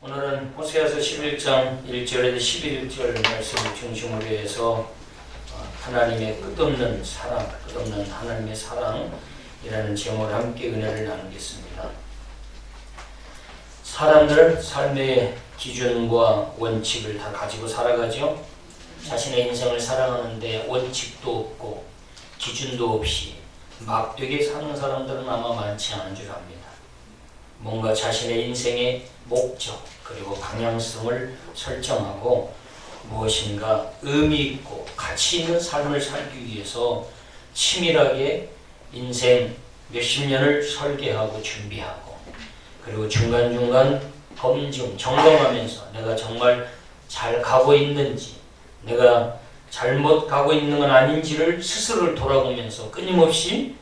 오늘은 호세아서 11장 1절에서 11절 말씀을 중심으로 해서 하나님의 끝없는 사랑, 끝없는 하나님의 사랑이라는 제목으로 함께 은혜를 나누겠습니다. 사람들은 삶의 기준과 원칙을 다 가지고 살아가죠. 자신의 인생을 살아가는데 원칙도 없고 기준도 없이 막되게 사는 사람들은 아마 많지 않은 줄 압니다. 뭔가 자신의 인생의 목적 그리고 방향성을 설정하고 무엇인가 의미 있고 가치 있는 삶을 살기 위해서 치밀하게 인생 몇십 년을 설계하고 준비하고 그리고 중간중간 검증, 점검하면서 내가 정말 잘 가고 있는지 내가 잘못 가고 있는 건 아닌지를 스스로를 돌아보면서 끊임없이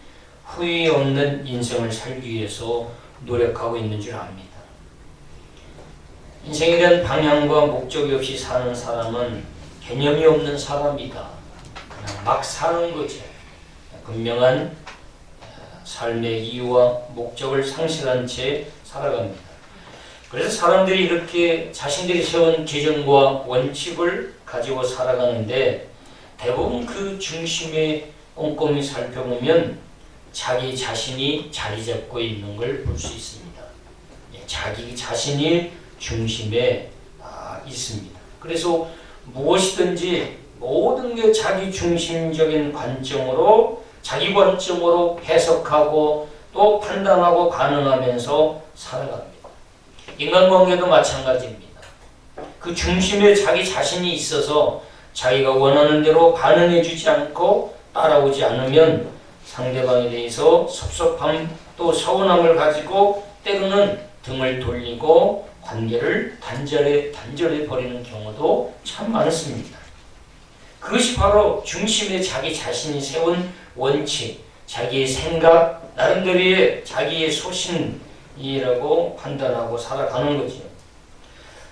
후회 없는 인생을 살기 위해서 노력하고 있는 줄 압니다. 인생에 대한 방향과 목적이 없이 사는 사람은 개념이 없는 사람이다. 그냥 막 사는 거지. 분명한 삶의 이유와 목적을 상실한 채 살아갑니다. 그래서 사람들이 이렇게 자신들이 세운 기준과 원칙을 가지고 살아가는데 대부분 그 중심에 꼼꼼히 살펴보면 자기 자신이 자리 잡고 있는 걸 볼 수 있습니다. 자기 자신이 중심에 있습니다. 그래서 무엇이든지 모든 게 자기 중심적인 관점으로 자기 관점으로 해석하고 또 판단하고 가능하면서 살아갑니다. 인간관계도 마찬가지입니다. 그 중심에 자기 자신이 있어서 자기가 원하는 대로 반응해주지 않고 따라오지 않으면 상대방에 대해서 섭섭함 또 서운함을 가지고 때로는 등을 돌리고 관계를 단절해 버리는 경우도 참 많습니다. 그것이 바로 중심에 자기 자신이 세운 원칙, 자기의 생각, 나름대로의 자기의 소신이라고 판단하고 살아가는 거죠.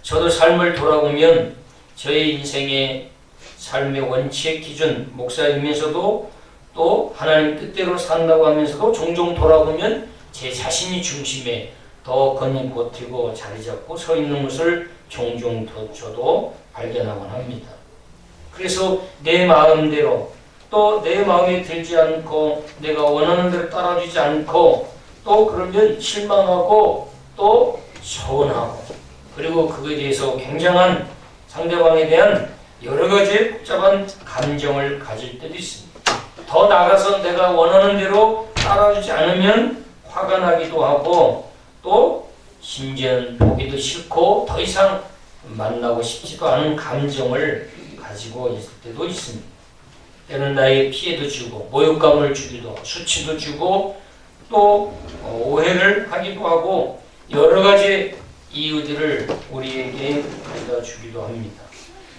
저도 삶을 돌아보면 저의 인생의 삶의 원칙, 기준, 목사이면서도 또 하나님 뜻대로 산다고 하면서도 종종 돌아보면 제 자신이 중심에 더 건이 버티고 자리 잡고 서 있는 것을 종종 저도 발견하곤 합니다. 그래서 내 마음대로 또 내 마음에 들지 않고 내가 원하는 대로 따라주지 않고 또 그러면 실망하고 또 서운하고 그리고 그거에 대해서 굉장한 상대방에 대한 여러 가지 복잡한 감정을 가질 때도 있습니다. 더 나아가서 내가 원하는 대로 따라주지 않으면 화가 나기도 하고 또 심지어는 보기도 싫고 더 이상 만나고 싶지도 않은 감정을 가지고 있을 때도 있습니다. 때는 나에게 피해도 주고 모욕감을 주기도 하고 수치도 주고 또 오해를 하기도 하고 여러 가지 이유들을 우리에게 가져다 주기도 합니다.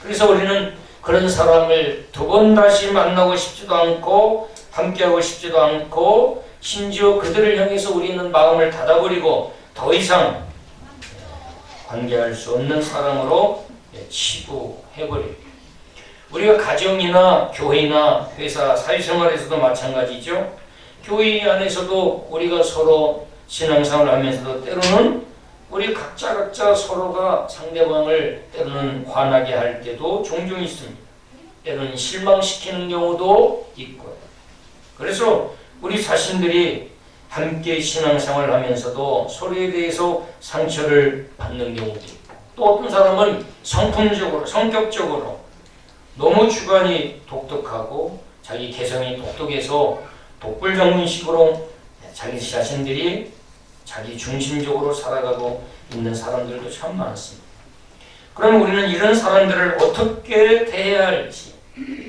그래서 우리는 그런 사람을 두 번 다시 만나고 싶지도 않고 함께하고 싶지도 않고 심지어 그들을 향해서 우리는 마음을 닫아버리고 더 이상 관계할 수 없는 사람으로 치부해버립니다. 우리가 가정이나 교회나 회사, 사회생활에서도 마찬가지죠. 교회 안에서도 우리가 서로 신앙생활을 하면서도 때로는 우리 각자 서로가 상대방을 때로는 화나게 할 때도 종종 있습니다. 때로는 실망시키는 경우도 있고요. 그래서 우리 자신들이 함께 신앙생활을 하면서도 서로에 대해서 상처를 받는 경우도 있고 또 어떤 사람은 성품적으로, 성격적으로 너무 주관이 독특하고 자기 개성이 독특해서 독불장군식으로 자기 자신들이 자기 중심적으로 살아가고 있는 사람들도 참 많습니다. 그럼 우리는 이런 사람들을 어떻게 대해야 할지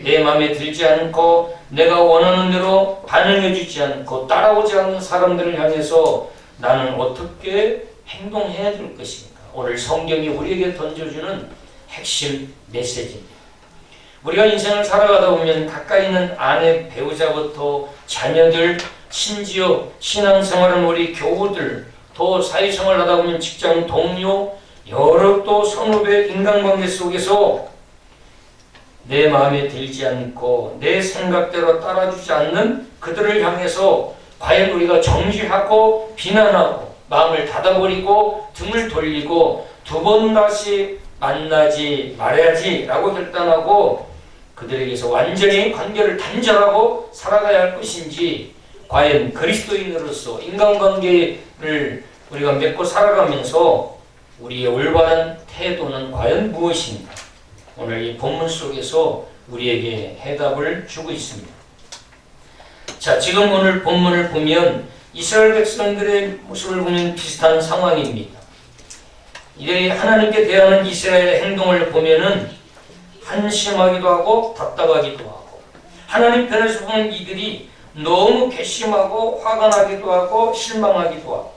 내 마음에 들지 않고 내가 원하는 대로 반응해주지 않고 따라오지 않는 사람들을 향해서 나는 어떻게 행동해야 될 것인가. 오늘 성경이 우리에게 던져주는 핵심 메시지입니다. 우리가 인생을 살아가다 보면 가까이 있는 아내, 배우자부터 자녀들, 심지어 신앙생활은 우리 교우들, 또 사회생활을 하다 보면 직장 동료, 여러 또 선후배 인간관계 속에서 내 마음에 들지 않고 내 생각대로 따라주지 않는 그들을 향해서 과연 우리가 정죄하고 비난하고 마음을 닫아버리고 등을 돌리고 두 번 다시 만나지 말아야지라고 결단하고 그들에게서 완전히 관계를 단절하고 살아가야 할 것인지, 과연 그리스도인으로서 인간관계를 우리가 맺고 살아가면서 우리의 올바른 태도는 과연 무엇인가? 오늘 이 본문 속에서 우리에게 해답을 주고 있습니다. 자, 지금 오늘 본문을 보면 이스라엘 백성들의 모습을 보면 비슷한 상황입니다. 이들이 하나님께 대하는 이스라엘의 행동을 보면은 한심하기도 하고 답답하기도 하고, 하나님 편에서 보면 이들이 너무 괘씸하고 화가 나기도 하고 실망하기도 하고,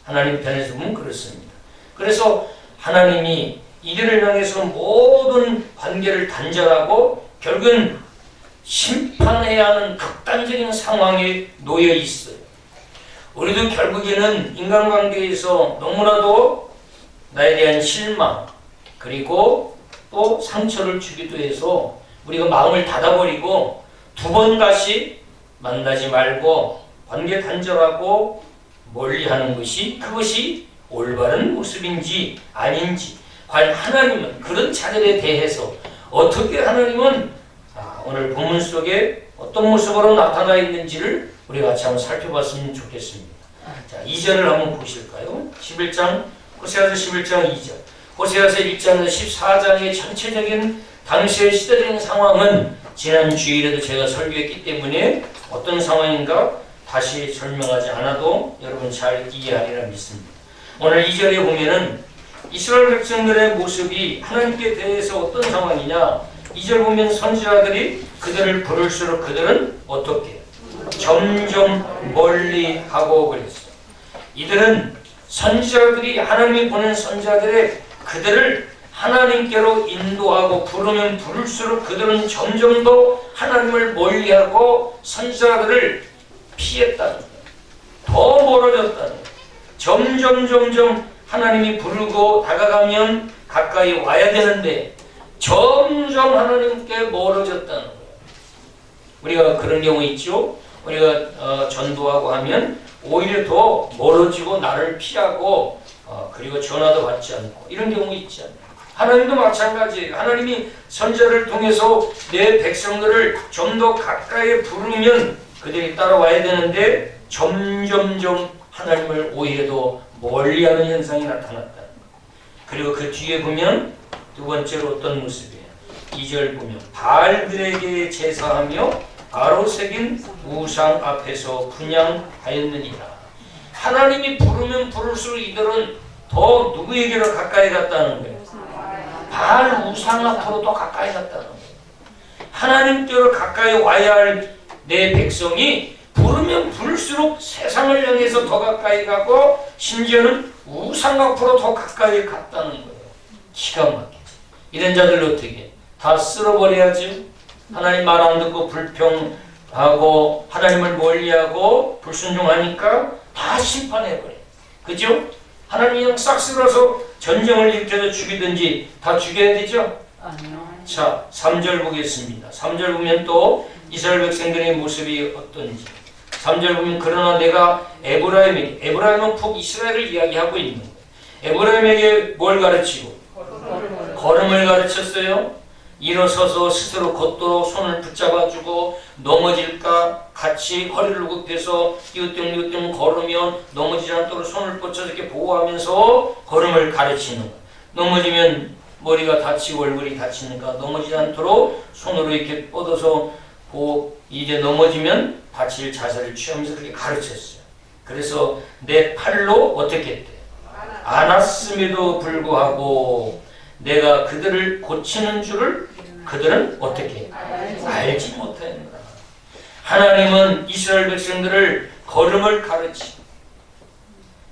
하나님 편에서 보면 그렇습니다. 그래서 하나님이 이들을 향해서 모든 관계를 단절하고 결국은 심판해야 하는 극단적인 상황에 놓여 있어요. 우리도 결국에는 인간관계에서 너무나도 나에 대한 실망, 그리고 또 상처를 주기도 해서 우리가 마음을 닫아버리고 두 번 다시 만나지 말고 관계 단절하고 멀리하는 것이, 그것이 올바른 모습인지 아닌지, 과연 하나님은 그런 자들에 대해서 어떻게 하나님은 오늘 본문 속에 어떤 모습으로 나타나 있는지를 우리 같이 한번 살펴봤으면 좋겠습니다. 자, 2절을 한번 보실까요? 11장, 호세아서 11장 2절. 호세아서 1장에서 14장의 전체적인 당시의 시대적인 상황은 지난 주일에도 제가 설교했기 때문에 어떤 상황인가 다시 설명하지 않아도 여러분 잘 이해하리라 믿습니다. 오늘 2절에 보면은 이스라엘 백성들의 모습이 하나님께 대해서 어떤 상황이냐, 2절 보면 선지자들이 그들을 부를수록 그들은 어떻게? 점점 멀리 하고 그랬어요. 이들은 선지자들이, 하나님이 보낸 선지자들의 그들을 하나님께로 인도하고 부르면 부를수록 그들은 점점 더 하나님을 멀리하고 선지자들을 피했다는 거예요. 더 멀어졌다는 거예요. 점점 하나님이 부르고 다가가면 가까이 와야 되는데 점점 하나님께 멀어졌다는 거예요. 우리가 그런 경우 있죠. 우리가 전도하고 하면 오히려 더 멀어지고 나를 피하고 그리고 전화도 받지 않고 이런 경우 있지 않나요? 하나님도 마찬가지예요. 하나님이 선지자를 통해서 내 백성들을 좀 더 가까이 부르면 그들이 따라와야 되는데 점점점 하나님을 오히려 더 멀리하는 현상이 나타났다. 그리고 그 뒤에 보면 두 번째로 어떤 모습이에요? 2절 보면 바알들에게 제사하며 가로 새긴 우상 앞에서 분향하였느니라. 하나님이 부르면 부를수록 이들은 더 누구에게로 가까이 갔다는 거예요? 바알 우상 앞으로 더 가까이 갔다는 거예요. 하나님께로 가까이 와야 할 내 백성이 부르면 부를수록 세상을 향해서 더 가까이 가고 심지어는 우상 앞으로 더 가까이 갔다는 거예요. 기가 막히죠. 이런 자들 어떻게? 다 쓸어버려야지. 하나님 말 안 듣고 불평하고 하나님을 멀리하고 불순종하니까 다 심판해버려요. 그죠? 하나님이 그냥 싹 쓸어서 전쟁을 일으켜서 죽이든지 다 죽여야 되죠? 아니요. 자, 3절 보겠습니다. 3절 보면 또 이스라엘 백성들의 모습이 어떤지. 3절 보면 그러나 내가 에브라임은 북이스라엘을 이야기하고 있는 거예요. 에브라임에게 뭘 가르치고? 걸음을 가르쳤어요. 일어서서 스스로 걷도록 손을 붙잡아주고 넘어질까 같이 허리를 굽혀서 띄우띄우 걸으면 넘어지지 않도록 손을 뻗쳐서 이렇게 보호하면서 걸음을 가르치는 거예요. 넘어지면 머리가 다치고 얼굴이 다치니까 넘어지지 않도록 손으로 이렇게 뻗어서 이제 넘어지면 다칠 자세를 취하면서 그렇게 가르쳤어요. 그래서 내 팔로 어떻게 했대? 안았음에도 불구하고 내가 그들을 고치는 줄을 그들은 어떻게 알지 못하였노라. 하나님은 이스라엘 백성들을 걸음을 가르치고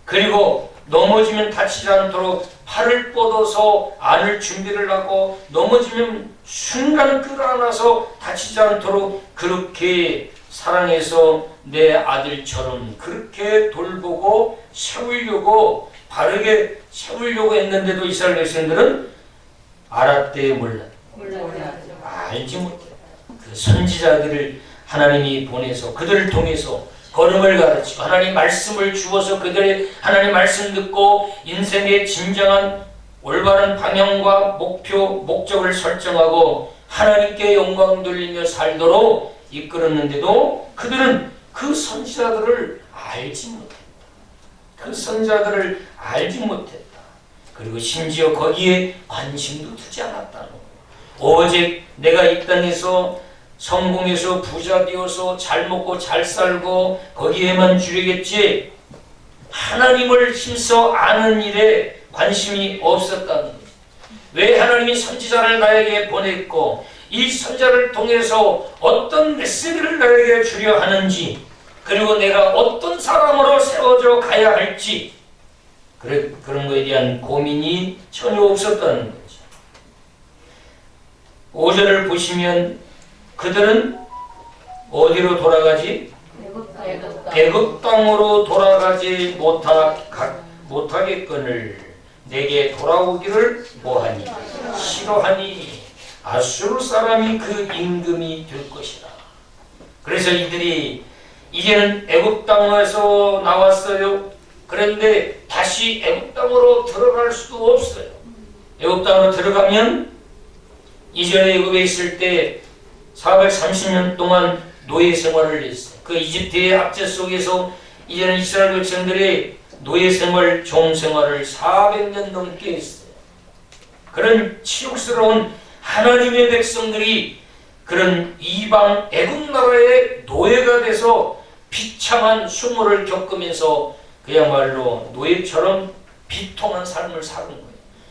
그리고 넘어지면 다치지 않도록 팔을 뻗어서 안을 준비를 하고 넘어지면 순간 끌어안아서 다치지 않도록 그렇게 사랑해서 내 아들처럼 그렇게 돌보고 세우려고 바르게 세우려고 했는데도 이스라엘 백성들은 알았대 몰랐대? 알지 못해. 그 선지자들을 하나님이 보내서 그들을 통해서 걸음을 가르치고 하나님 말씀을 주어서 그들의 하나님 말씀 듣고 인생의 진정한 올바른 방향과 목표, 목적을 설정하고 하나님께 영광 돌리며 살도록 이끌었는데도 그들은 그 선지자들을 알지 못했다. 그 선지자들을 알지 못했다. 그리고 심지어 거기에 관심도 두지 않았다는 거예요. 오직 내가 이 땅에서 성공해서 부자 되어서 잘 먹고 잘 살고 거기에만 주려겠지 하나님을 힘써 아는 일에 관심이 없었다는 거예요. 왜 하나님이 선지자를 나에게 보냈고 이 선지자를 통해서 어떤 메시지를 나에게 주려 하는지 그리고 내가 어떤 사람으로 세워져 가야 할지 그런 것에 대한 고민이 전혀 없었다는 거죠. 5절을 보시면 그들은 어디로 돌아가지? 애굽 땅으로 돌아가지 못하겠거늘 내게 돌아오기를 뭐하니? 싫어하니 아수르 사람이 그 임금이 될 것이라. 그래서 이들이 이제는 애굽 땅에서 나왔어요. 그런데 다시 애굽 땅으로 들어갈 수도 없어요. 애굽 땅으로 들어가면 이전에 애굽에 있을 때 430년 동안 노예 생활을 했어요. 그 이집트의 압제 속에서 이제는 이스라엘 백성들이 노예 생활, 종 생활을 400년 넘게 했어요. 그런 치욕스러운 하나님의 백성들이 그런 이방 애굽 나라의 노예가 돼서 비참한 수모를 겪으면서 그야말로 노예처럼 비통한 삶을 사는 거예요.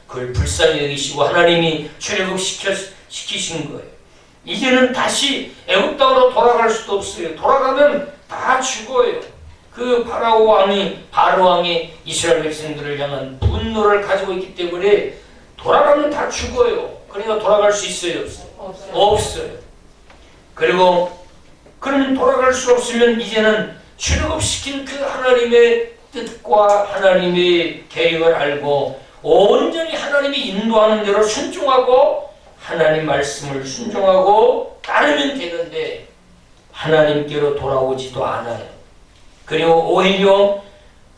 그걸 불쌍히 여기시고 하나님이 출애굽시키신 거예요. 이제는 다시 애굽 땅으로 돌아갈 수도 없어요. 돌아가면 다 죽어요. 그 바로 왕이 이스라엘 백성들을 향한 분노를 가지고 있기 때문에 돌아가면 다 죽어요. 그러니까 돌아갈 수 있어요? 없어요. 그리고 그러면 돌아갈 수 없으면 이제는 출애굽시킨 그 하나님의 뜻과 하나님의 계획을 알고 온전히 하나님이 인도하는 대로 순종하고 하나님 말씀을 순종하고 따르면 되는데 하나님께로 돌아오지도 않아요. 그리고 오히려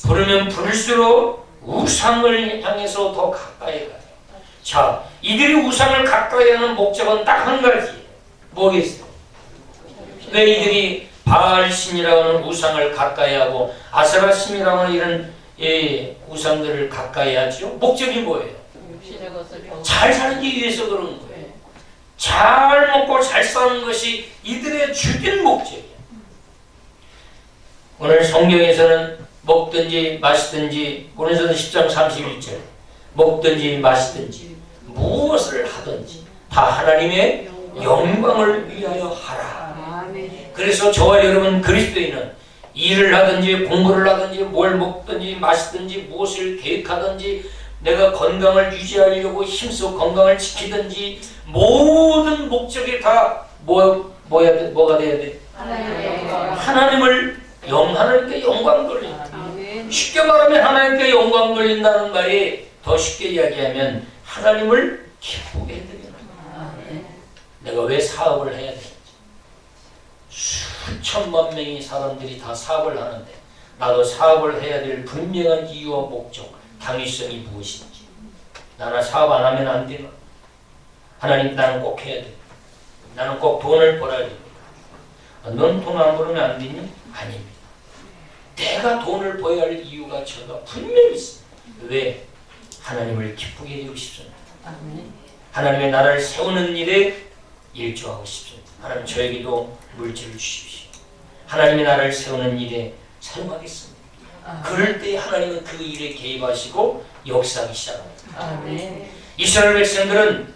부르면 부를수록 우상을 향해서 더 가까이 가요. 자, 이들이 우상을 가까이 하는 목적은 딱 한 가지예요. 뭐겠어요? 왜 이들이 바알신이라고 하는 우상을 가까이 하고 아세라신이라고 하는 이런 우상들을 가까이 하죠? 목적이 뭐예요? 잘 살기 위해서 그런 거예요. 잘 먹고 잘 사는 것이 이들의 주된 목적이에요. 오늘 성경에서는 먹든지 마시든지 고린도서 10장 31절 먹든지 마시든지 무엇을 하든지 다 하나님의 영광을 위하여 하라. 그래서 저와 여러분 그리스도인은 일을 하든지 공부를 하든지 뭘 먹든지 마시든지 무엇을 계획하든지 내가 건강을 유지하려고 힘써 건강을 지키든지 모든 목적이 다 뭐가 돼야 돼? 하나님을 하나님께 영광 돌린다. 쉽게 말하면 하나님께 영광 돌린다는 말이 더 쉽게 이야기하면 하나님을 기쁘게 해드리는 거예요. 내가 왜 사업을 해야 되는지 수천만 명의 사람들이 다 사업을 하는데 나도 사업을 해야 될 분명한 이유와 목적, 당위성이 무엇인지 나는 사업 안 하면 안 되나? 하나님 나는 꼭 해야 돼. 나는 꼭 돈을 벌어야 됩니다. 넌 돈 안 벌으면 안 되니? 아닙니다. 내가 돈을 벌어야 할 이유가 저가 분명히 있습니다. 왜? 하나님을 기쁘게 해주고 싶습니다. 하나님의 나라를 세우는 일에 일조하고 싶습니다. 하나님 저에게도 물질을 주십시오. 하나님의 나라를 세우는 일에 사용하겠습니다. 그럴 때 하나님은 그 일에 개입하시고 역사하기 시작합니다. 이스라엘 백성들은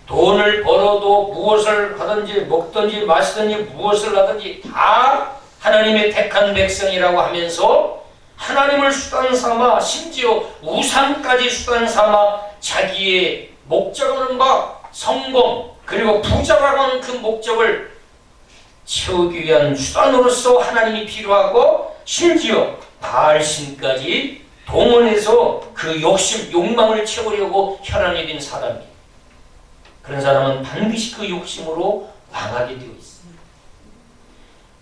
돈을 벌어도 무엇을 하든지 먹든지 마시든지 무엇을 하든지 다 하나님의 택한 백성이라고 하면서 하나님을 수단 삼아 심지어 우상까지 수단 삼아 자기의 목적하는 바 성공 그리고 부자라고 하는 그 목적을 채우기 위한 수단으로서 하나님이 필요하고 심지어 바알신까지 동원해서 그 욕망을 채우려고 혈안이 된 사람이에요. 그런 사람은 반드시 그 욕심으로 망하게 되어 있습니다.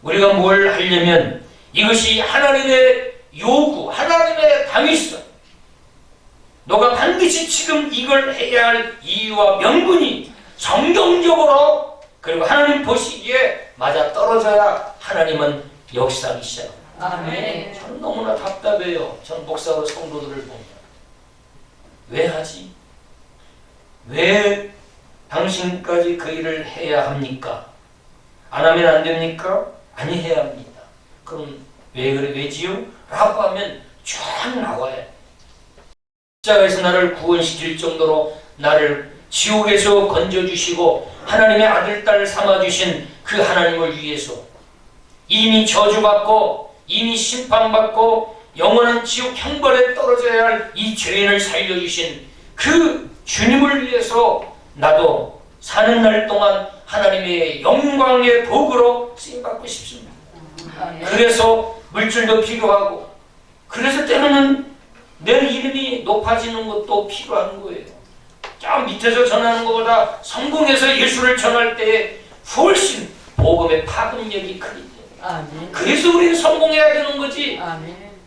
우리가 뭘 하려면 이것이 하나님의 요구, 하나님의 당위성, 너가 반드시 지금 이걸 해야 할 이유와 명분이 성경적으로 그리고 하나님 보시기에 맞아 떨어져야 하나님은 역사하기 시작합니다. 아멘. 저는 너무나 답답해요. 저는 목사로 성도들을 보면 왜 하지? 왜 당신까지 그 일을 해야 합니까? 안 하면 안 됩니까? 아니 해야 합니다. 그럼 왜 그래 왜지요? 라고 하면 쫙 나와요. 십자가에서 나를 구원시킬 정도로 나를 지옥에서 건져주시고 하나님의 아들, 딸 삼아주신 그 하나님을 위해서 이미 저주받고 이미 심판받고 영원한 지옥 형벌에 떨어져야 할 이 죄인을 살려주신 그 주님을 위해서 나도 사는 날 동안 하나님의 영광의 도구로 쓰임받고 싶습니다. 그래서 물질도 필요하고 그래서 때로는 내 이름이 높아지는 것도 필요한 거예요. 저 밑에서 전하는 것보다 성공해서 예수를 전할 때에 훨씬 복음의 파급력이 크기 때문에 그래서 우리는 성공해야 되는 거지.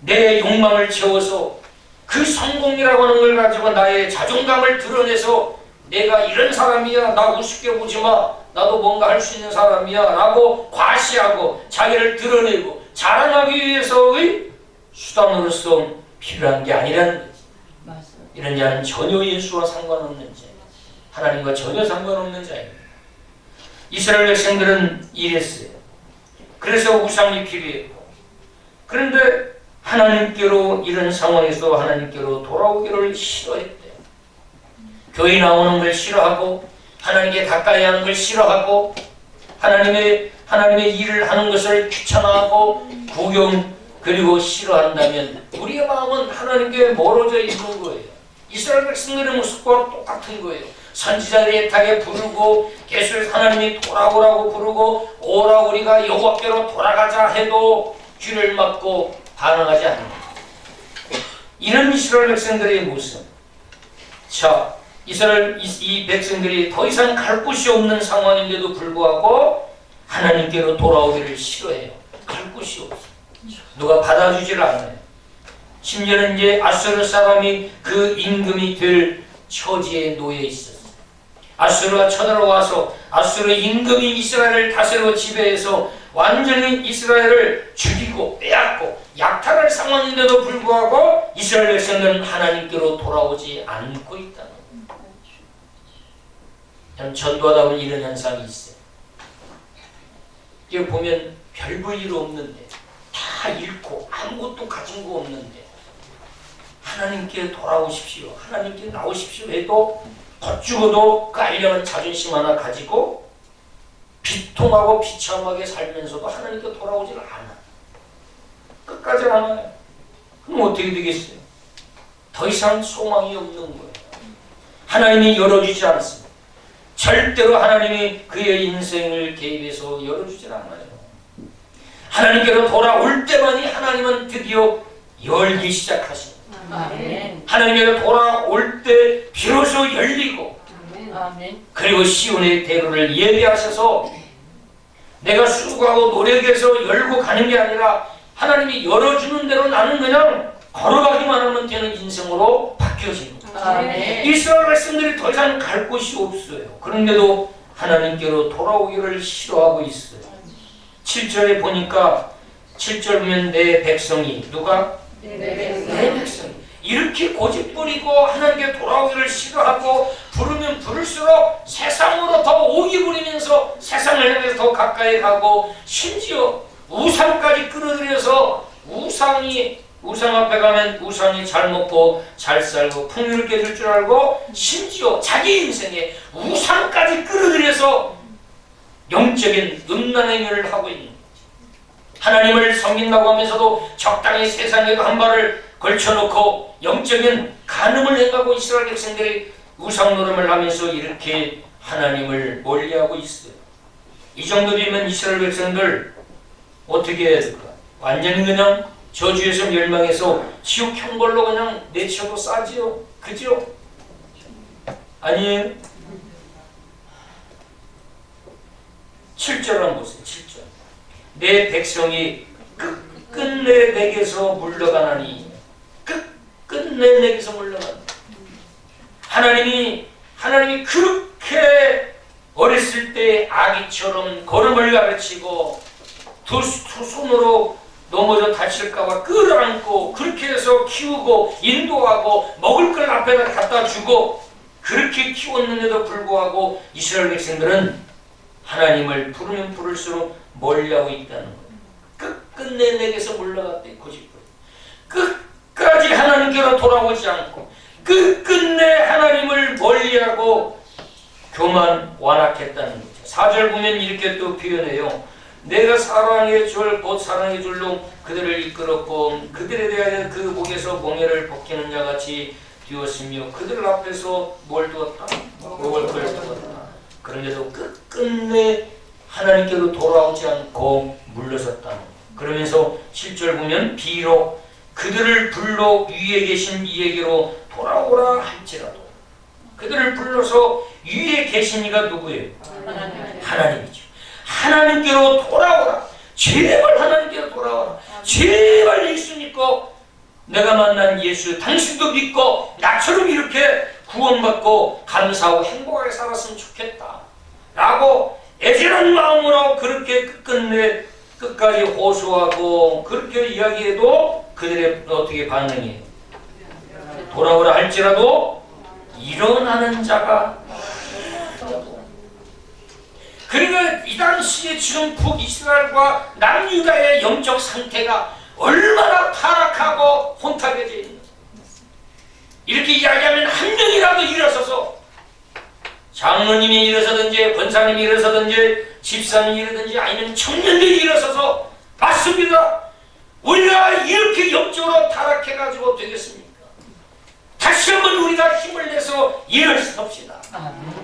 내 욕망을 채워서 그 성공이라고 하는 걸 가지고 나의 자존감을 드러내서 내가 이런 사람이야 나 우습게 보지 마 나도 뭔가 할 수 있는 사람이야 라고 과시하고 자기를 드러내고 자랑하기 위해서의 수단으로서 필요한 게 아니라는 거지. 이런 자는 전혀 예수와 상관없는 자, 하나님과 전혀 상관없는 자입니다. 이스라엘 백성들은 이랬어요. 그래서 우상이 필요했고 그런데 하나님께로 이런 상황에서 하나님께로 돌아오기를 싫어했대요. 교회 나오는 걸 싫어하고 하나님께 가까이 하는 걸 싫어하고 하나님의 일을 하는 것을 귀찮아하고 구경 그리고 싫어한다면 우리의 마음은 하나님께 멀어져 있는 거예요. 이스라엘 백성들의 모습과 똑같은 거예요. 선지자들이 애타게 부르고 계속 하나님이 돌아오라고 부르고 오라 우리가 여호와께로 돌아가자 해도 귀를 막고 반응하지 않는다. 이런 이스라엘 백성들의 모습. 자, 이 백성들이 더 이상 갈 곳이 없는 상황인데도 불구하고 하나님께로 돌아오기를 싫어해요. 갈 곳이 없어. 누가 받아주질 않아요. 심지어는 이제 아수르 사람이 그 임금이 될 처지에 놓여 있었어요. 아수르가 쳐들어와서 아수르 임금이 이스라엘을 다스리고 지배해서 완전히 이스라엘을 죽이고 빼앗고 약탈할 상황인데도 불구하고 이스라엘 백성들은 하나님께로 돌아오지 않고 있다는 거예요. 전도하다 보면 이런 현상이 있어요. 이게 보면 별 볼 일 없는데 다 잃고 아무것도 가진 거 없는데 하나님께 돌아오십시오. 하나님께 나오십시오 해도 덧죽어도 그 알량한 자존심 하나 가지고 비통하고 비참하게 살면서도 하나님께 돌아오질 않아. 끝까지 안 와요. 그럼 어떻게 되겠어요? 더 이상 소망이 없는 거예요. 하나님이 열어주지 않습니다. 절대로 하나님이 그의 인생을 개입해서 열어주질 않아요. 하나님께로 돌아올 때만이 하나님은 드디어 열기 시작하십니다. 하나님께로 돌아올 때 비로소 열리고 그리고 시온의 대로를 예비하셔서 내가 수고하고 노력해서 열고 가는 게 아니라 하나님이 열어주는 대로 나는 그냥 걸어가기만 하면 되는 인생으로 바뀌어지는 거예요. 이스라엘 백성들이 더 이상 갈 곳이 없어요. 그런데도 하나님께로 돌아오기를 싫어하고 있어요. 7절에 보니까 7절 보면 내 백성이 누가? 내 백성이 이렇게 고집부리고 하나님께 돌아오기를 싫어하고 부르면 부를수록 세상으로 더 오기 부리면서 세상을 향해서 더 가까이 가고 심지어 우상까지 끌어들여서 우상 앞에 가면 우상이 잘 먹고 잘 살고 풍요롭게 될 줄 알고 심지어 자기 인생에 우상까지 끌어들여서 영적인 음란 행위를 하고 있는 거죠. 하나님을 섬긴다고 하면서도 적당히 세상에 한 발을 걸쳐놓고 영적인 간음을 행하고 이스라엘 백성들이 우상 노름을 하면서 이렇게 하나님을 멀리하고 있어요. 이 정도 되면 이스라엘 백성들 어떻게 해야 될까? 완전히 그냥 저주에서 멸망해서 지옥 형벌로 그냥 내쳐도 싸지요? 그죠? 아니에요? 7절 한번 보세요. 7절. 내 백성이 끝끝내 내게서 물러가나니 끝끝내 내게서 물러가나니 하나님이 그렇게 어렸을 때 아기처럼 걸음을 가르치고 두 손으로 넘어져 다칠까봐 끌어안고 그렇게 해서 키우고 인도하고 먹을 걸 앞에다 갖다 주고 그렇게 키웠는데도 불구하고 이스라엘 백성들은 하나님을 부르면 부를수록 멀리하고 있다는 거예요. 끝끝내 내게서 물러갔대. 고집부려 끝까지 하나님께로 돌아오지 않고 끝끝내 하나님을 멀리하고 교만 완악했다는 거죠. 4절 보면 이렇게 또 표현해요. 내가 사랑의 줄 곧 사랑의 줄로 그들을 이끌었고 그들에 대하여 그 목에서 멍에를 벗기는 자같이 뛰었으며 그들 앞에서 뭘 두었다? 먹을 걸 두었다. 그런데도 끝끝내 하나님께로 돌아오지 않고 물러섰다. 그러면서 7절 보면 비록 그들을 불러 위에 계신 이에게로 돌아오라 할지라도 그들을 불러서 위에 계신 이가 누구예요? 하나님이죠. 하나님께로 돌아오라. 제발 하나님께로 돌아와라. 제발 예수 믿고 내가 만난 예수 당신도 믿고 나처럼 이렇게 구원받고 감사하고 행복하게 살았으면 좋겠다 라고 애절한 마음으로 그렇게 끝까지 호소하고 그렇게 이야기해도 그들의 어떻게 반응이에요? 돌아오라 할지라도 일어나는 자가 그러니까 이 당시에 지금 북이스라엘과 남유다의 영적 상태가 얼마나 타락하고 혼탁해져 있는 이렇게 이야기하면 한 명이라도 일어서서 장로님이 일어서든지 권사님이 일어서든지 집사님이 일어서든지 아니면 청년들이 일어서서 맞습니다. 우리가 이렇게 영적으로 타락해가지고 되겠습니까? 다시 한번 우리가 힘을 내서 일어섭시다.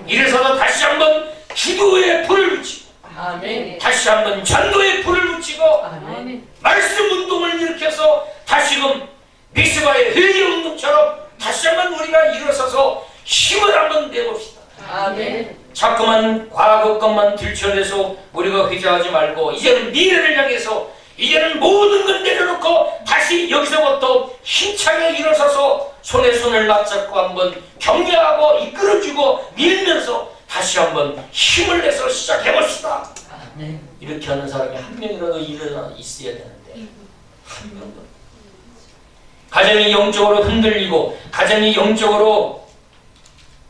일어서서 다시 한번 기도의 불을 붙이고 아멘. 다시 한번 전도의 불을 붙이고 아멘. 말씀 운동을 일으켜서 다시금 미스바의 회개 운동처럼 다시 한번 우리가 일어서서 힘을 한번 내봅시다. 아멘. 자꾸만 과거 것만 들춰내서 우리가 회개하지 말고 이제는 미래를 향해서 이제는 모든 걸 내려놓고 다시 여기서부터 힘차게 일어서서 손에 손을 맞잡고 한번 격려하고 이끌어주고 밀면서 다시 한번 힘을 내서 시작해봅시다. 아멘. 이렇게 하는 사람이 한 명이라도 일어나 있어야 되는데 한 명도. 가정이 영적으로 흔들리고 가정이 영적으로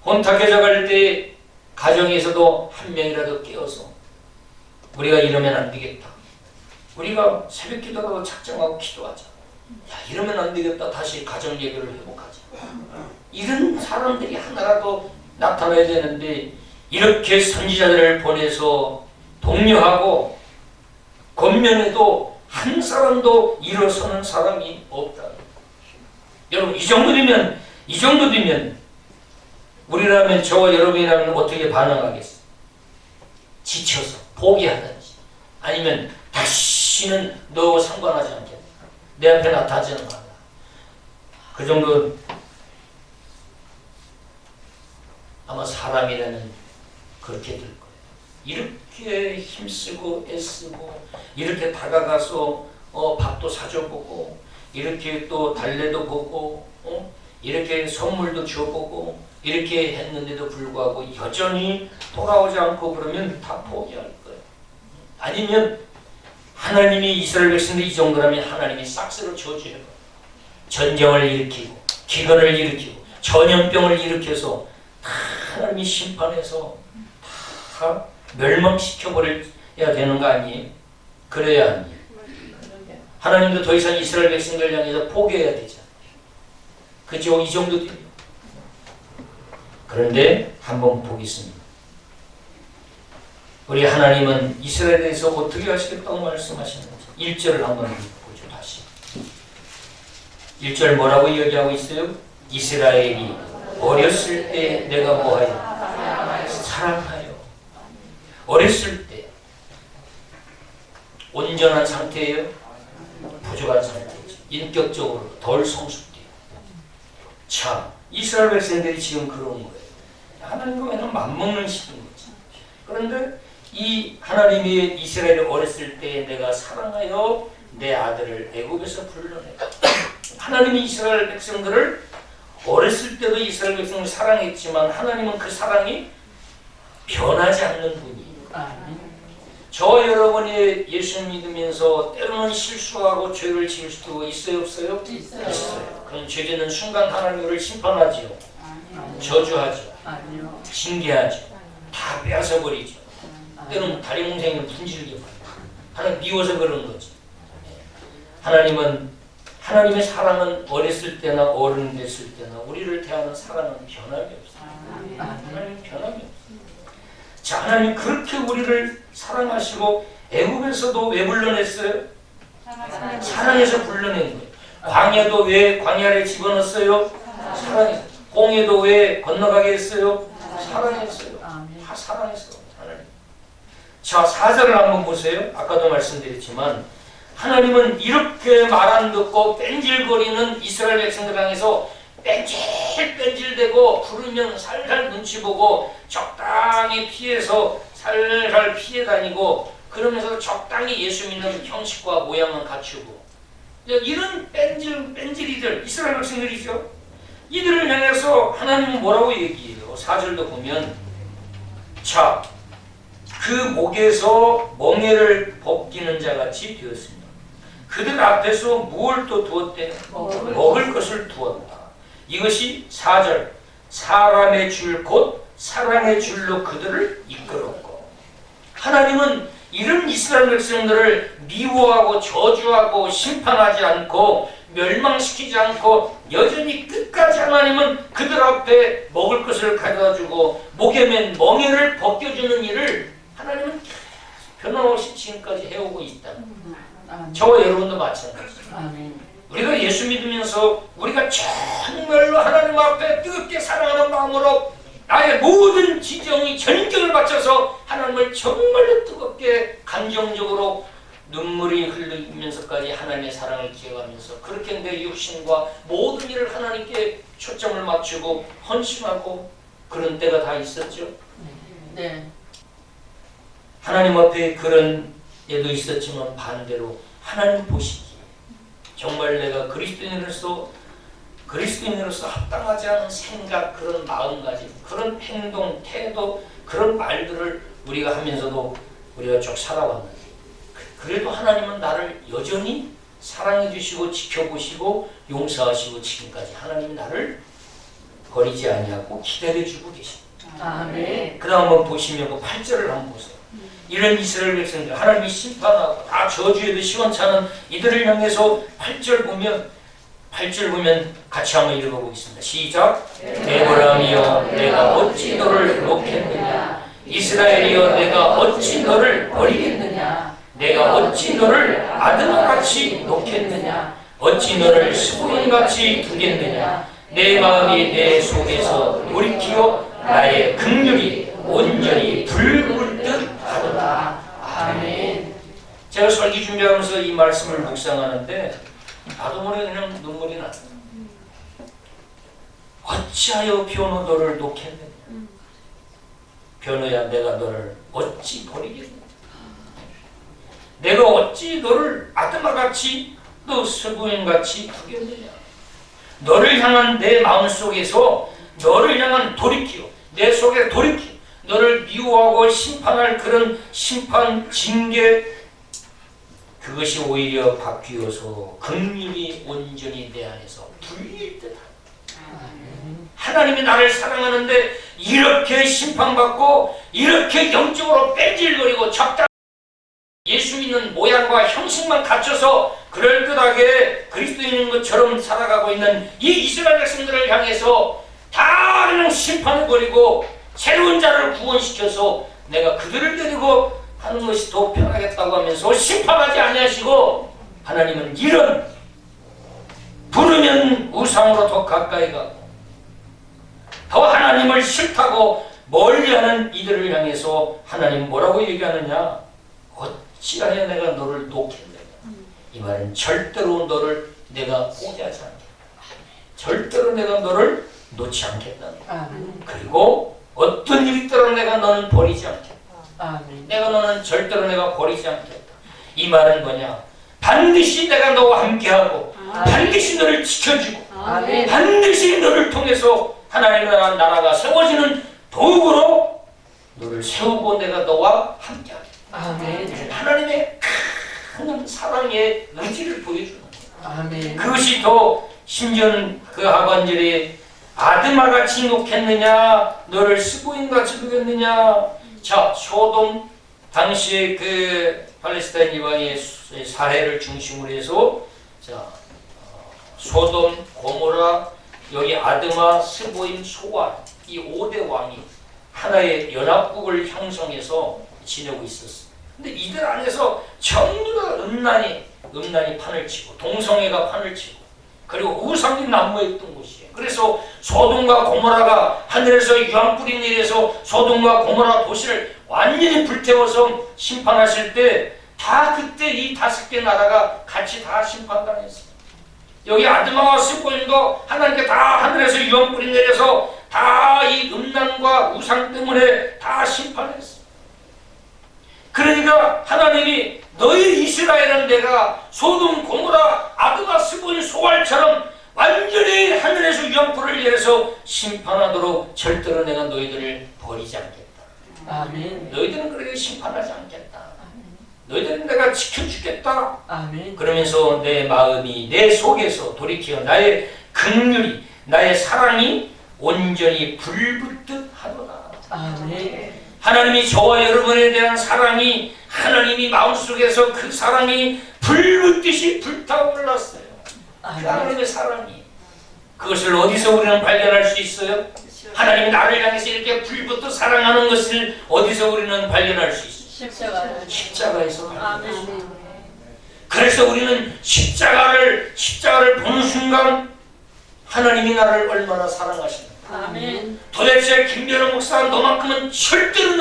혼탁해져 갈 때 가정에서도 한 명이라도 깨어서 우리가 이러면 안 되겠다. 우리가 새벽 기도라도 작정하고 기도하자. 야, 이러면 안 되겠다. 다시 가정 예배를 회복하자. 이런 사람들이 하나라도 나타나야 되는데 이렇게 선지자들을 보내서 독려하고 권면해도 한 사람도 일어서는 사람이 없다. 여러분 이 정도 되면 우리라면 저와 여러분이라면 어떻게 반응하겠어요? 지쳐서 포기하든지 아니면 다시는 너하고 상관하지 않겠다. 내 앞에 나타나지는 않아. 그 정도 아마 사람이라면 그렇게 될 거예요. 이렇게 힘쓰고 애쓰고 이렇게 다가가서 밥도 사줘보고 이렇게 또 달래도 보고 이렇게 선물도 줘보고 이렇게 했는데도 불구하고 여전히 돌아오지 않고 그러면 다 포기할 거예요. 아니면 하나님이 이스라엘 백성들이 이 정도라면 하나님이 싹스로 저주해요. 전쟁을 일으키고 기근을 일으키고 전염병을 일으켜서 다 하나님이 심판해서 다 멸망시켜버려야 되는 거 아니에요? 그래야 아니에요. 하나님도 더 이상 이스라엘 백성들 향해서 포기해야 되잖아요. 그죠? 이 정도 돼요. 그런데 한번 보겠습니다. 우리 하나님은 이스라엘에 대해서 어떻게 하시겠다고 말씀하시는지 1절을 한번 보죠. 다시 1절 뭐라고 이야기하고 있어요? 이스라엘이 어렸을 때 내가 뭐하여? 사랑하여. 어렸을 때 온전한 상태예요? 부족한 상태죠. 인격적으로 덜 성숙돼요. 자, 이스라엘 백성들이 지금 그런 거예요. 하나님과 맨날 맞먹는 식인 거지. 그런데 이 하나님이 이스라엘을 어렸을 때 내가 사랑하여 내 아들을 애굽에서 불러내고 하나님이 이스라엘 백성들을 어렸을 때도 이스라엘 백성을 사랑했지만 하나님은 그 사랑이 변하지 않는 분이에요. 저 여러분이 예수 믿으면서 때로는 실수하고 죄를 지을 수도 있어요, 없어요? 있어요. 그럼 죄 짓는 순간 하나님을 심판하지요. 저주하죠. 징계하죠. 다 빼앗아버리죠. 때로는 다리 몽생이를 분질게 만들어요. 하나님 미워서 그런 거지. 하나님은 하나님의 사랑은 어렸을 때나 어른 됐을 때나 우리를 대하는 사랑은 변함이 없어요. 하나님 변함이 없어요. 자, 하나님 그렇게 우리를 사랑하시고 애굽에서도 왜 불러냈어요? 사랑해서 불러낸 거예요. 광야도 왜 광야를 집어넣었어요? 사랑해서. 홍해도 왜 건너가게 했어요? 사랑했어요. 다 사랑했어요. 하나님. 자, 4절을 한번 보세요. 아까도 말씀드렸지만 하나님은 이렇게 말 안 듣고 뺀질거리는 이스라엘 백성들 향해서 뺀질뺀질대고 부르면 살살 눈치 보고 적당히 피해서 살살 피해 다니고 그러면서 적당히 예수 믿는 형식과 모양은 갖추고 이런 뺀질이들 이스라엘 백성들이죠. 이들을 향해서 하나님은 뭐라고 얘기해요? 4절도 보면 자, 그 목에서 멍에를 벗기는 자같이 되었습니다. 그들 앞에서 무엇을 또 두었대? 먹을 것을 두었다. 이것이 4절 사람의 줄 곧 사랑의 줄로 그들을 이끌었고 하나님은 이런 이스라엘 백성들을 미워하고 저주하고 심판하지 않고 멸망시키지 않고 여전히 끝까지 하나님은 그들 앞에 먹을 것을 가져다주고 목에 맨 멍에를 벗겨주는 일을 하나님은 변함없이 지금까지 해오고 있다. 저와 여러분도 마찬가지입니다. 우리가 예수 믿으면서 우리가 정말로 하나님 앞에 뜨겁게 사랑하는 마음으로 나의 모든 지정이 전경을 바쳐서 하나님을 정말로 뜨겁게 감정적으로 눈물이 흘리면서까지 하나님의 사랑을 기억하면서 그렇게 내 육신과 모든 일을 하나님께 초점을 맞추고 헌신하고 그런 때가 다 있었죠. 네. 하나님 앞에 그런 때도 있었지만 반대로 하나님 보시기에 정말 내가 그리스도인으로서 합당하지 않은 생각, 그런 마음가짐, 그런 행동, 태도, 그런 말들을 우리가 하면서도 우리가 쭉 살아왔는데 그래도 하나님은 나를 여전히 사랑해 주시고 지켜보시고 용서하시고 지금까지 하나님이 나를 버리지 아니하고 기다려 주고 계십니다. 아멘. 그 다음 한번 보시면 그 8절을 한번 보세요. 이런 이스라엘 백성들 하나님이 심판하고 다 저주에도 시원찮은 이들을 향해서 8절 보면 같이 한번 읽어보겠습니다. 시작. 에브라임이여 내가 어찌 너를 놓겠느냐 이스라엘이여 내가 어찌 너를 버리겠느냐 내가 어찌 너를 아드나같이 놓겠느냐 어찌 너를 수부인같이 두겠느냐 내 마음이 내 속에서 돌이키어 나의 긍휼이 온전히 불물 듯 하도다. 아멘. 제가 설교 준비하면서 이 말씀을 묵상하는데 나도 모르게 그냥 눈물이 났어요. 어찌하여 변호 너를 놓겠느냐 변호야 내가 너를 어찌 버리겠느냐 내가 어찌 너를 아드마같이 또 스부인같이 두겠느냐 너를 향한 내 마음속에서 너를 향한 돌이키어 내 속에 돌이키어 너를 미워하고 심판할 그런 심판 징계 그것이 오히려 바뀌어서 긍휼이 온전히 내 안에서 불릴 듯하다. 하나님이 나를 사랑하는데 이렇게 심판받고 이렇게 영적으로 뺀질거리고 적당 예수 믿는 모양과 형식만 갖춰서 그럴듯하게 그리스도인인 것처럼 살아가고 있는 이 이스라엘 백성들을 향해서 다 그냥 심판해버리고 새로운 자를 구원시켜서 내가 그들을 데리고 하는 것이 더 편하겠다고 하면서 심판하지 아니하시고 하나님은 이런 부르면 우상으로 더 가까이 가고 더 하나님을 싫다고 멀리하는 이들을 향해서 하나님 뭐라고 얘기하느냐 어찌하여 내가 너를 놓겠느냐 이 말은 절대로 너를 내가 포기하지 않겠다 절대로 내가 너를 놓지 않겠다 그리고 어떤 일이 있더라도 내가 너는 버리지 않겠다 아멘. 내가 너는 절대로 내가 버리지 않겠다. 이 말은 뭐냐? 반드시 내가 너와 함께하고 반드시 너를 지켜주고 아멘. 반드시 너를 통해서 하나님의 나라가 세워지는 도구로 너를 세우고 내가 너와 함께하겠다. 아멘. 하나님의 큰 사랑의 의지를 보여주는 거예요. 아멘. 그것이 더 심지어 그 하반절에 아드마가 진국했느냐 너를 스고인같이 죽였느냐. 자, 소돔 당시에 그 팔레스타인 이방의 사례를 중심으로 해서 자, 소돔, 고모라, 여기 아드마, 스보임, 소알 이 5대 왕이 하나의 연합국을 형성해서 지내고 있었어. 근데 이들 안에서 전부 다 음란이 판을 치고 동성애가 판을 치고 그리고 우상이 난무했던 곳이에요. 그래서 소돔과 고모라가 하늘에서 유황불이 내려서 소돔과 고모라 도시를 완전히 불태워서 심판하실 때 다 그때 이 5개 나라가 같이 다 심판당했어요. 여기 아드마와 스보임도 하나님께 다 하늘에서 유황불이 내려서 다 이 음란과 우상 때문에 다 심판했어요. 그러니까 하나님이 너희 이스라엘은 내가 소돔, 고모라, 아드마, 스보임, 소알처럼 완전히 하늘에서 유황불을 내려서 심판하도록 절대로 내가 너희들을 버리지 않겠다. 아멘. 너희들은 그렇게 심판하지 않겠다. 너희들은 내가 지켜주겠다. 아멘. 그러면서 내 마음이 내 속에서 돌이켜 나의 긍휼이 나의 사랑이 온전히 불붙듯 하도다. 아멘. 하나님이 저와 여러분에 대한 사랑이 하나님이 마음속에서 그 사랑이 불붙듯이 불타올랐어요. 그 하나님의 사랑이 그것을 어디서 우리는 발견할 수 있어요? 하나님이 나를 향해서 이렇게 불붙듯 사랑하는 것을 어디서 우리는 발견할 수 있어요? 십자가에서 발견할 수 있어요. 그래서 우리는 십자가를 보는 순간 하나님이 나를 얼마나 사랑하시는가. 아멘. 도대체 김변호 목사 너만큼은 절대로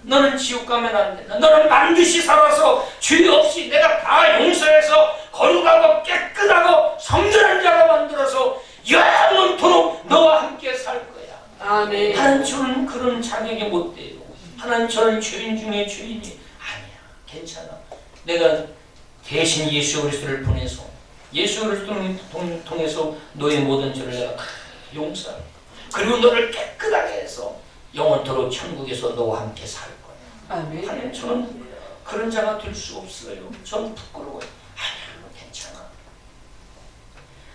너는 지옥 가면 안 된다. 너는 반드시 살아서 죄 없이 내가 다 용서해서 거룩하고 깨끗하고 성전한 자가 만들어서 영원토록 너와 함께 살 거야. 아멘. 하나님 저는 그런 자격이 못 돼요. 하나님 저는 죄인 중에 죄인이 아니야. 괜찮아. 내가 대신 예수 그리스도를 보내서 예수 그리스도를 통해서 너의 모든 죄를 내가 다 용서할 거야. 그리고 너를 깨끗하게 해서 영원토록 천국에서 너와 함께 살 거야. 아멘. 하나님 저는 그런 자가 될 수 없어요. 저는 부끄러워요. 아니야, 괜찮아.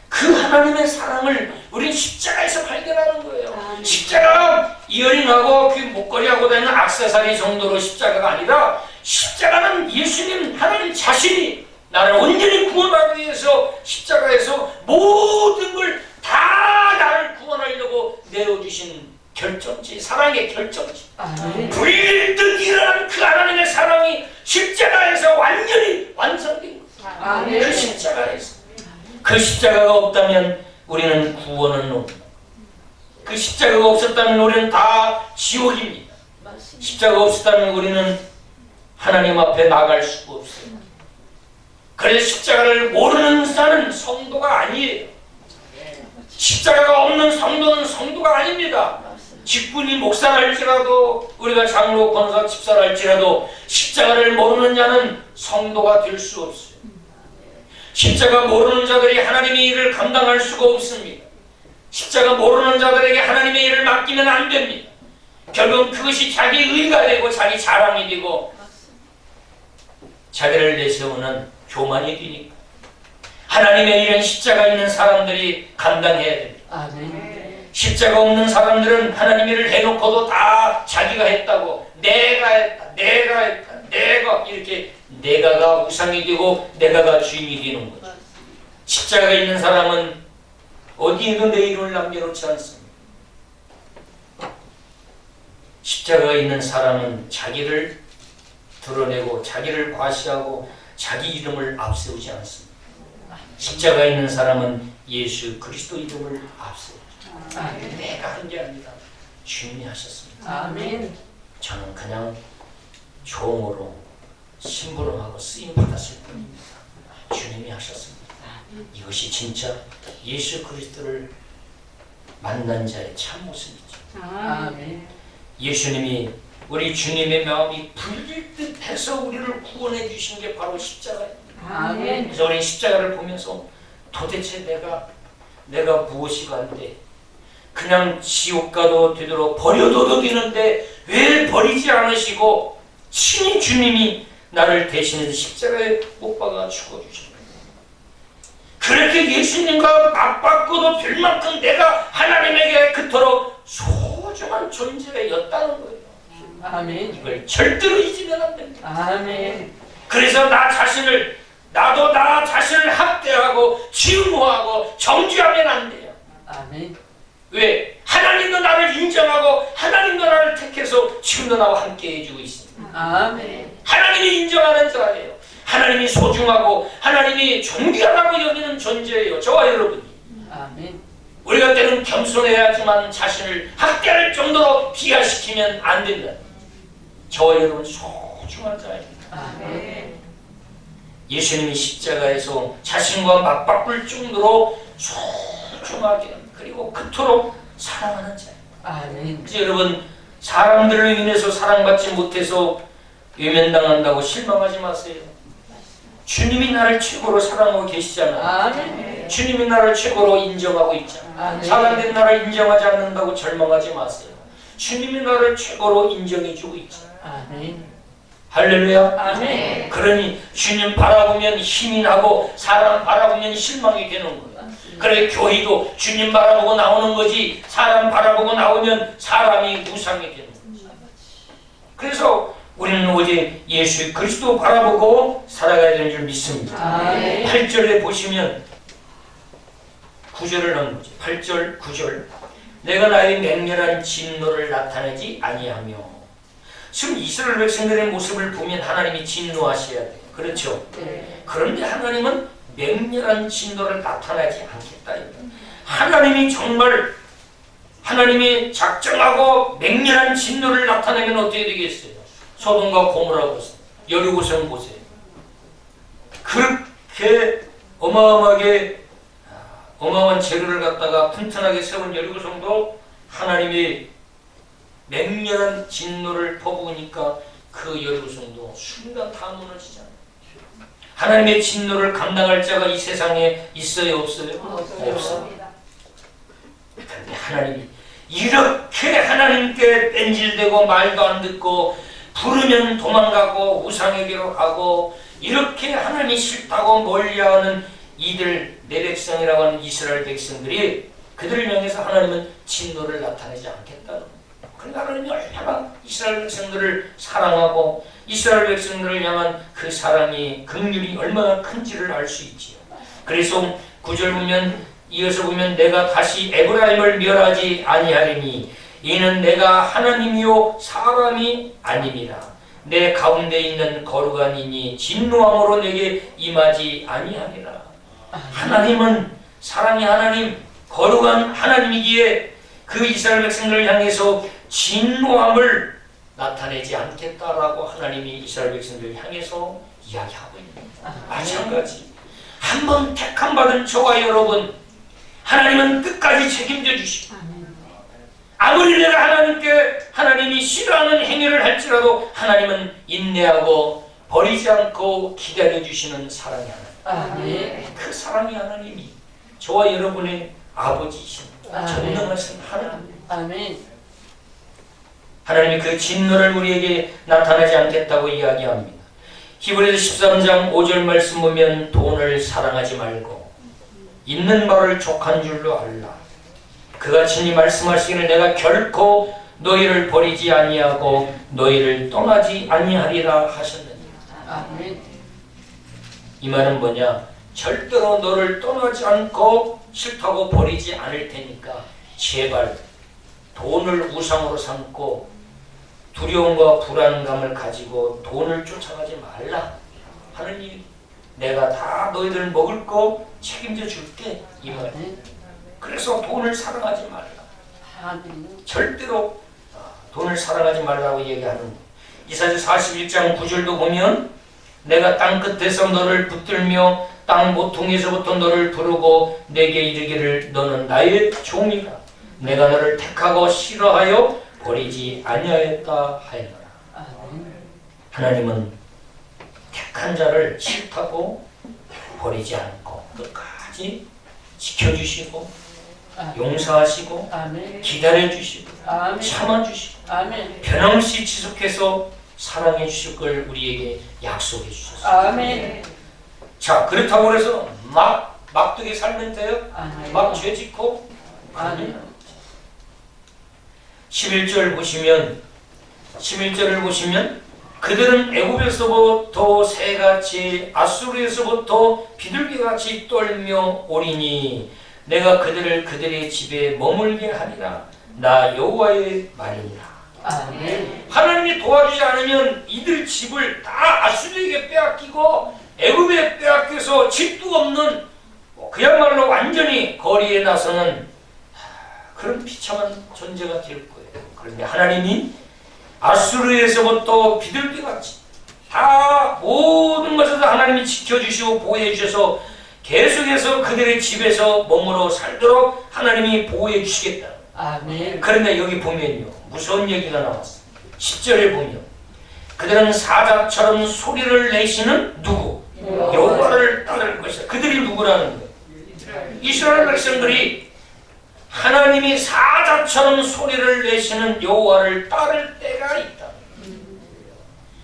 그 하나님의 사랑을 우린 십자가에서 발견하는 거예요. 아멘. 십자가 이어링하고 그 목걸이하고 다니는 액세서리 정도로 십자가가 아니라 십자가는 예수님 하나님 자신이 나를 온전히 구원하기 위해서 십자가에서 모든 걸 다 나를 구원하려고 내어주신 결정지, 사랑의 결정지. 아멘. 불듯 일어난 그 하나님의 사랑이 십자가에서 완전히 완성된 거예요. 아멘. 그 십자가에서. 그 십자가가 없다면 우리는 구원은 없다. 그 십자가가 없었다면 우리는 다 지옥입니다. 십자가가 없었다면 우리는 하나님 앞에 나갈 수가 없어요. 그래서 십자가를 모르는 자는 성도가 아니에요. 십자가가 없는 성도는 성도가 아닙니다. 직분이 목사랄지라도 우리가 장로, 권사, 집사랄지라도 십자가를 모르는 자는 성도가 될 수 없어요. 십자가 모르는 자들이 하나님의 일을 감당할 수가 없습니다. 십자가 모르는 자들에게 하나님의 일을 맡기면 안 됩니다. 결국 그것이 자기 의가 되고 자기 자랑이 되고 자기를 내세우는 교만이 되니까 하나님의 일은 십자가 있는 사람들이 감당해야 됩니다. 아멘. 십자가 없는 사람들은 하나님의 일을 해놓고도 다 자기가 했다고 내가 했다 내가 이렇게 내가가 우상이 되고 내가가 주인이 되는 거죠. 십자가가 있는 사람은 어디에도 내 이름을 남겨놓지 않습니다. 십자가가 있는 사람은 자기를 드러내고 자기를 과시하고 자기 이름을 앞세우지 않습니다. 십자가 있는 사람은 예수 그리스도 이름을 앞세우죠. 아멘. 내가 한 게 아니라 주님이 하셨습니다. 아멘. 저는 그냥 종으로 심부름하고 쓰임 받았을 뿐입니다. 주님이 하셨습니다. 이것이 진짜 예수 그리스도를 만난 자의 참 모습이죠. 아멘. 예수님이 우리 주님의 마음이 불릴 듯 해서 우리를 구원해 주신 게 바로 십자가예요. 아멘. 그래서 우리 십자가를 보면서 도대체 내가 무엇이 간데 그냥 지옥 가도 되도록 버려둬도 되는데 왜 버리지 않으시고 친히 주님이 나를 대신 십자가에 못 박아 죽어주셨다. 그렇게 예수님과 맞바꿔도 될 만큼 내가 하나님에게 그토록 소중한 존재였다는 거예요. 아멘. 이걸 절대로 잊으면 안 됩니다. 아멘. 그래서 나도 나 자신을 학대하고 증오하고 정죄하면 안 돼요. 아멘. 왜? 하나님도 나를 인정하고 하나님도 나를 택해서 지금도 나와 함께 해주고 있습니다. 아멘. 하나님이 인정하는 자예요. 하나님이 소중하고 하나님이 존귀하다고 여기는 존재예요. 저와 여러분이. 아멘. 우리가 때는 겸손해야지만 자신을 학대할 정도로 비하시키면 안 된다. 저와 여러분 소중한 자입니다. 아멘. 예수님이 십자가에서 자신과 맞바꿀 정도로 소중하게 그리고 그토록 사랑하는 자예요. 아멘. 그래서 여러분 사람들을 인해서 사랑받지 못해서 외면당한다고 실망하지 마세요. 주님이 나를 최고로 사랑하고 계시잖아요. 아멘. 주님이 나를 최고로 인정하고 있잖아요. 아멘. 사람들이 나를 인정하지 않는다고 절망하지 마세요. 주님이 나를 최고로 인정해주고 있잖아요. 아멘. 할렐루야. 아멘. 그러니 주님 바라보면 힘이 나고 사람 바라보면 실망이 되는 거예요. 그래 교회도 주님 바라보고 나오는 거지 사람 바라보고 나오면 사람이 우상이 되는 거죠. 그래서 우리는 오직 예수 그리스도 바라보고 살아가야 되는 줄 믿습니다. 아멘. 8절에 보시면 9절을 넣은 거죠. 8절 9절 내가 나의 맹렬한 진노를 나타내지 아니하며. 지금 이스라엘 백성들의 모습을 보면 하나님이 진노하셔야 돼요. 그렇죠? 네. 그런데 하나님은 맹렬한 진노를 나타내지 않겠다. 하나님이 정말 하나님이 작정하고 맹렬한 진노를 나타내면 어떻게 되겠어요? 소돔과 고모라 보세요. 여리고성 보세요. 그렇게 어마어마하게 어마어마한 재료를 갖다가 튼튼하게 세운 여리고성도 하나님이 맹렬한 진노를 퍼부으니까 그 여리고성도 순간 다 무너지잖아요. 하나님의 진노를 감당할 자가 이 세상에 있어요, 없어요? 없어요. 그런데 하나님이 이렇게 하나님께 뺀질대고 말도 안 듣고 부르면 도망가고 우상에게로 가고 이렇게 하나님이 싫다고 멀리하는 이들 내 백성이라고 하는 이스라엘 백성들이 그들을 향해서 하나님은 진노를 나타내지 않겠다는 거예요. 그러니까 하나님이 얼마나 이스라엘 백성들을 사랑하고 이스라엘 백성들을 향한 그 사랑이 긍휼이 얼마나 큰지를 알 수 있지요. 그래서 9절 보면 이어서 보면 내가 다시 에브라임을 멸하지 아니하리니 이는 내가 하나님이요 사람이 아님이라. 내 가운데 있는 거룩한 이니 진노함으로 내게 임하지 아니하리라. 하나님은 사랑의 하나님, 거룩한 하나님이기에 그 이스라엘 백성들을 향해서 진노함을 나타내지 않겠다라고 하나님이 이스라엘 백성들을 향해서 이야기하고 있습니다. 마찬가지 한번 택함 받은 저와 여러분 하나님은 끝까지 책임져 주시고 아무리 내가 하나님이 싫어하는 행위를 할지라도 하나님은 인내하고 버리지 않고 기다려 주시는 사랑의 하나님. 그 사랑의 하나님이 저와 여러분의 아버지이신 전능하신 하나님. 아멘. 하나님이 그 진노를 우리에게 나타나지 않겠다고 이야기합니다. 히브리서 13장 5절 말씀 보면 돈을 사랑하지 말고 있는 바를 족한 줄로 알라. 그가 친히 말씀하시기를 내가 결코 너희를 버리지 아니하고 너희를 떠나지 아니하리라 하셨느니라. 아멘. 이 말은 뭐냐? 절대로 너를 떠나지 않고 싫다고 버리지 않을 테니까 제발 돈을 우상으로 삼고 두려움과 불안감을 가지고 돈을 쫓아가지 말라. 하느님 내가 다 너희들 먹을 거 책임져 줄게. 이 말. 그래서 돈을 사랑하지 말라. 아멘. 절대로 돈을 사랑하지 말라고 얘기하는 거예요. 이사야 41장 9절도 보면 내가 땅 끝에서 너를 붙들며 땅 모퉁이에서부터 너를 부르고 내게 이르기를 너는 나의 종이라. 내가 너를 택하고 싫어하여 버리지 아니하였다 하였노라. 아멘. 하나님은 택한 자를 싫다고 버리지 않고 끝까지 지켜주시고 용서하시고 아멘. 기다려주시고 아멘. 참아주시고 아멘. 변함없이 지속해서 사랑해 주실 걸 우리에게 약속해 주셨습니다. 아멘. 자, 그렇다고 해서 막되게 살면 돼요? 아멘. 막 죄짓고? 아멘. 11절 보시면 11절을 보시면 그들은 애굽에서부터 새같이 아수르에서부터 비둘기같이 떨며 오리니 내가 그들을 그들의 집에 머물게 하리라. 나 여호와의 말이니라. 아멘. 하나님이 도와주지 않으면 이들 집을 다 아수르에게 빼앗기고 애굽에 빼앗겨서 집도 없는 그야말로 완전히 거리에 나서는 그런 비참한 존재가 될 거예요. 그런데 하나님이 아수르에서부터 비둘기같이 다 모든 것에서 하나님이 지켜주시고 보호해 주셔서 계속해서 그들의 집에서 머물러 살도록 하나님이 보호해 주시겠다. 아멘. 그런데 여기 보면요, 무서운 얘기가 나왔어요. 10절에 보면 그들은 사자처럼 소리를 내시는 누구? 여호와를 따를 것이다. 그들이 누구라는 거예요? 이스라엘 백성들이 하나님이 사자처럼 소리를 내시는 여호와를 따를 때가 있다.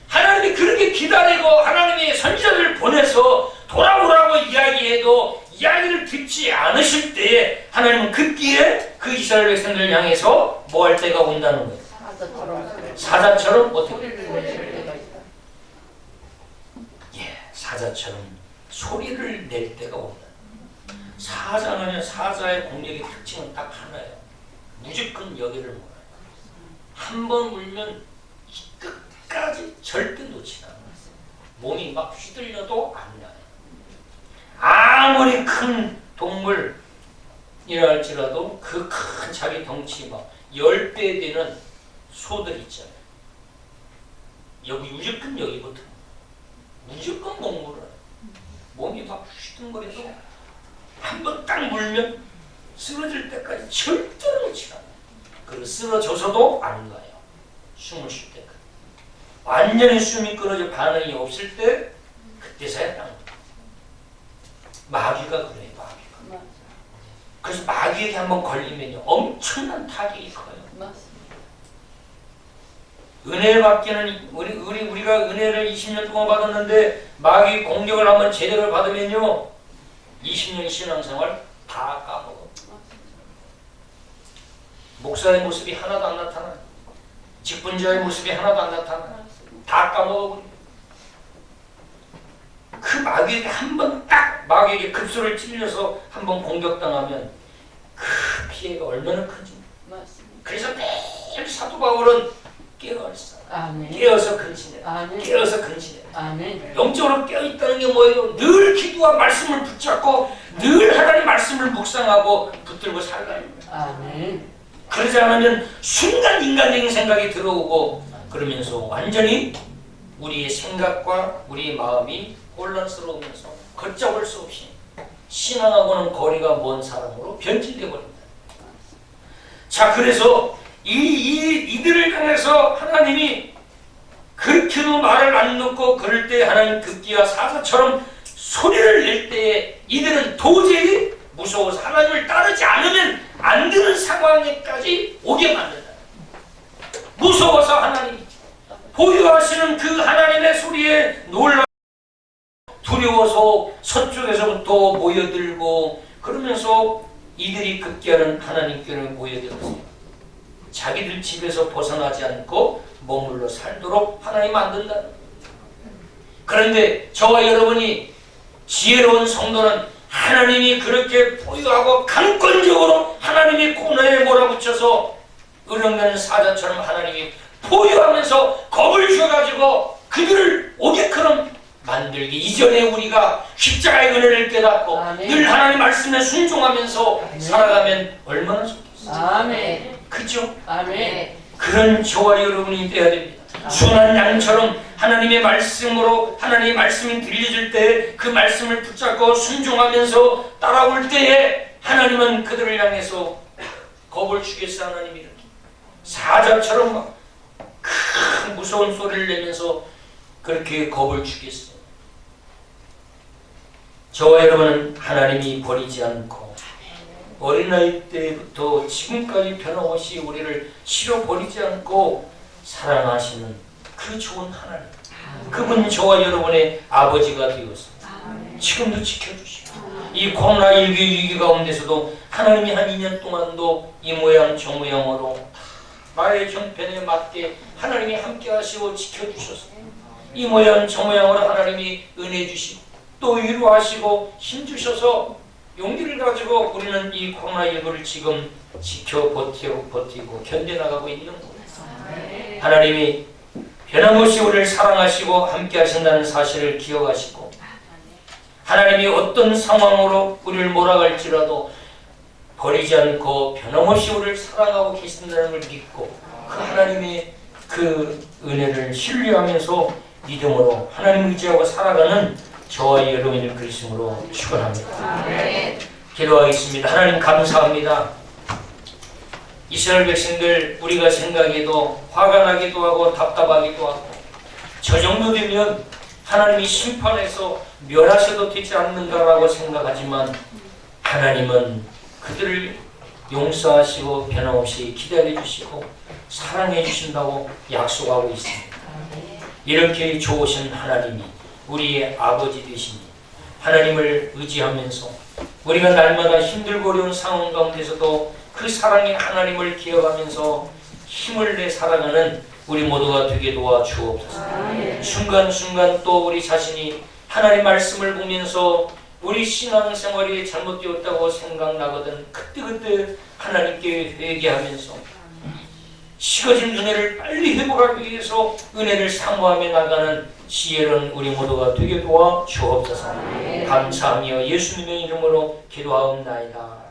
하나님이 그렇게 기다리고 하나님의 선지자를 보내서 돌아오라고 이야기해도 이야기를 듣지 않으실 때에 하나님은 급기에 그 이스라엘 백성들을 향해서 뭐 할 때가 온다는 거예요. 사자처럼 어떻게? 소리를 내실 때가 있다. 예, 사자처럼 소리를 낼 때가 온다. 사자는 사자의 공격의 특징은 딱 하나예요. 무조건 여기를 몰아요. 한 번 물면 끝까지 절대 놓지 않아요. 몸이 막 휘둘려도 안 나요. 아무리 큰 동물이라 할지라도 그 큰 자기 덩치 막 10배 되는 소들 있잖아요. 여기 무조건 여기부터 무조건 못 물어요. 몸이 막 휘둥거려도 한 번 딱 물면 쓰러질 때까지 절대로 놓지 않아요. 그리고 쓰러져서도 안 가요. 숨을 쉴 때까지. 완전히 숨이 끊어져 반응이 없을 때 그때서야 딱 마귀가 그래요. 마귀가. 그래서 마귀에게 한번 걸리면요 엄청난 타격이 커요. 은혜 받기는 우리가 은혜를 20년 동안 받았는데 마귀 공격을 한번 제대로 받으면요 20년 신앙생활 다 까먹어. 목사의 모습이 하나도 안 나타나. 직분자의 모습이 하나도 안 나타나. 다 까먹어. 그 마귀에게 한번 딱 마귀에게 급소를 찔려서 한번 공격당하면 그 피해가 얼마나 큰지. 그래서 매일 사도 바울은 깨어있어. 깨어서 근신해. 깨어서 근신해. 영적으로 깨어있다는 게 뭐예요? 늘 기도와 말씀을 붙잡고 늘 하나님 말씀을 묵상하고 붙들고 살라는 거예요. 그러지 않으면 순간 인간적인 생각이 들어오고 그러면서 완전히 우리의 생각과 우리의 마음이 혼란스러우면서 걷잡을 수 없이 신앙하고는 거리가 먼 사람으로 변질되어 버립니다. 자, 그래서 이들을 향해서 하나님이 그렇게도 말을 안 놓고 그럴 때 하나님 급기야 사자처럼 소리를 낼 때에 이들은 도저히 무서워서 하나님을 따르지 않으면 안 되는 상황에까지 오게 만든다. 무서워서 하나님이 보유하시는 그 하나님의 소리에 놀라 두려워서 서쪽에서부터 모여들고 그러면서 이들이 급기야는 하나님께로 모여들었어요. 자기들 집에서 벗어나지 않고 머물러 살도록 하나님 만든다. 그런데 저와 여러분이 지혜로운 성도는 하나님이 그렇게 보유하고 강권적으로 하나님이 코너에 몰아붙여서 으렁대는 사자처럼 하나님이 보유하면서 겁을 줘가지고 그들을 오게끔 만들기 이전에 우리가 십자가의 은혜를 깨닫고 늘 하나님 말씀에 순종하면서 살아가면 얼마나 좋겠어요. 그죠? 그런 저와 여러분이 되어야 됩니다. 순한 양처럼 하나님의 말씀으로 하나님의 말씀이 들려질 때 그 말씀을 붙잡고 순종하면서 따라올 때에 하나님은 그들을 향해서 겁을 주겠어. 하나님이 이렇게 사자처럼 막 큰 무서운 소리를 내면서 그렇게 겁을 주겠어요. 저와 여러분은 하나님이 버리지 않고 어린아이 때부터 지금까지 변함없이 우리를 싫어 버리지 않고 사랑하시는 그 좋은 하나님, 그분 저와 여러분의 아버지가 되었습니다. 지금도 지켜주시고 이 코로나19 위기 가운데서도 하나님이 한 2년 동안도 이 모양 저 모양으로 나의 형편에 맞게 하나님이 함께 하시고 지켜주셨습니다. 이 모양 저 모양으로 하나님이 은혜 주시고 또 위로하시고 힘주셔서 용기를 가지고 우리는 이 코로나19를 지금 지켜 버티고 견뎌나가고 있는 겁니다. 하나님이 변함없이 우리를 사랑하시고 함께 하신다는 사실을 기억하시고 하나님이 어떤 상황으로 우리를 몰아갈지라도 버리지 않고 변함없이 우리를 사랑하고 계신다는 걸 믿고 그 하나님의 그 은혜를 신뢰하면서 믿음으로 하나님 의지하고 살아가는 저와 여러분을 그리스도로 축원합니다. 기도하겠습니다. 하나님 감사합니다. 이스라엘 백성들 우리가 생각해도 화가 나기도 하고 답답하기도 하고 저 정도 되면 하나님이 심판해서 멸하셔도 되지 않는가라고 생각하지만 하나님은 그들을 용서하시고 변함없이 기다려 주시고 사랑해 주신다고 약속하고 있습니다. 이렇게 좋으신 하나님이 우리의 아버지 되시니 하나님을 의지하면서 우리가 날마다 힘들고 어려운 상황 가운데서도 그 사랑의 하나님을 기억하면서 힘을 내 살아가는 우리 모두가 되게 도와주옵소서. 순간순간 또 우리 자신이 하나님 말씀을 보면서 우리 신앙생활이 잘못되었다고 생각나거든 그때 하나님께 회개하면서 식어진 은혜를 빨리 회복하기 위해서 은혜를 사모하며 나가는 지혜로운 우리 모두가 되게 도와주옵소서. 감사하며 예수님의 이름으로 기도하옵나이다.